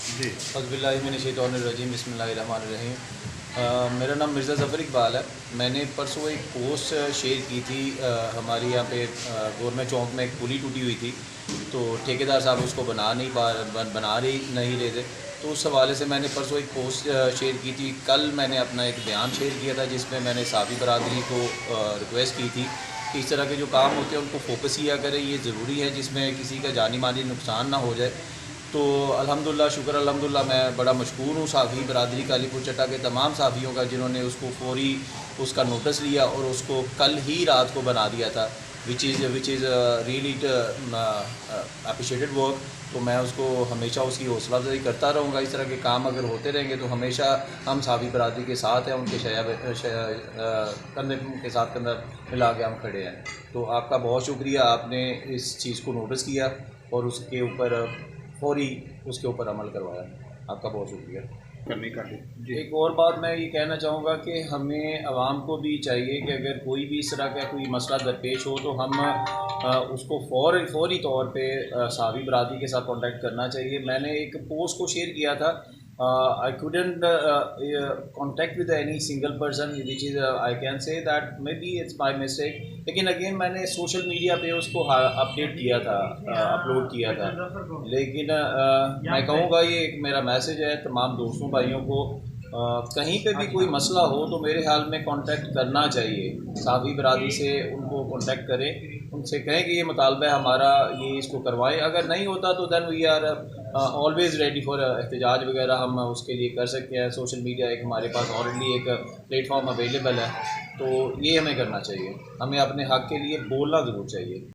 जी। अज़बिल्लाहिमिनश्शैतानिर्रजीम बिस्मिल्लाहिर्रहमानिर्रहीम। मेरा नाम मिर्ज़ा ज़फ़र इकबाल है। मैंने परसों एक पोस्ट शेयर की थी। हमारे यहाँ पे गवर्नमेंट चौक में एक पुली टूटी हुई थी, तो ठेकेदार साहब उसको बना नहीं रहे थे। तो उस हवाले से मैंने परसों एक पोस्ट शेयर की थी। कल मैंने अपना एक बयान शेयर किया था जिसमें मैंने साफ़ी बरादरी को रिक्वेस्ट की थी कि इस तरह के जो काम होते हैं उनको फोकस किया करें, ये ज़रूरी है जिसमें किसी का जानी माली नुकसान ना हो जाए। तो अल्हम्दुलिल्लाह, शुक्र अल्हम्दुलिल्लाह, मैं बड़ा मशकूर हूँ साफ़ी बरादरी कालीपुर चट्टा के तमाम साफ़ियों का जिन्होंने उसको फ़ौरी उसका नोटिस लिया और उसको कल ही रात को बना दिया था, which is really appreciated work. तो मैं उसको हमेशा उसकी हौसला अफजाई करता रहूँगा। इस तरह के काम अगर होते रहेंगे तो हमेशा हम साफ़ी बरादरी के साथ हैं, उनके कंधे के साथ कंधा मिला के हम खड़े हैं। तो आपका बहुत शुक्रिया, आपने इस चीज़ को नोटिस किया और उसके ऊपर फ़ौरी उसके ऊपर अमल करवाया। आपका बहुत शुक्रिया। करने का है। जी। एक और बात मैं ये कहना चाहूँगा कि हमें आवाम को भी चाहिए कि अगर कोई भी इस तरह का कोई मसला दरपेश हो तो हम उसको फ़ौरी तौर पे सावी बरादरी के साथ कांटेक्ट करना चाहिए। मैंने एक पोस्ट को शेयर किया था, I couldn't contact with any single person, which is I can say that may be it's my mistake. लेकिन अगेन मैंने सोशल मीडिया पे उसको अपडेट किया था, अपलोड किया था। लेकिन मैं कहूँगा ये एक मेरा मैसेज है तमाम दोस्तों भाइयों को, कहीं पे भी कोई मसला हो तो मेरे ख्याल में कांटेक्ट करना चाहिए। सावी बरादरी से उनको कांटेक्ट करें, उनसे कहें कि ये मुतालबा है हमारा, ये इसको करवाएं। अगर नहीं होता तो then we are always ready for एहतजाज वगैरह, हम उसके लिए कर सकते हैं। सोशल मीडिया एक हमारे पास ऑलरेडी एक प्लेटफॉर्म अवेलेबल है, तो ये हमें करना चाहिए। हमें अपने हक़ के लिए बोलना ज़रूर चाहिए।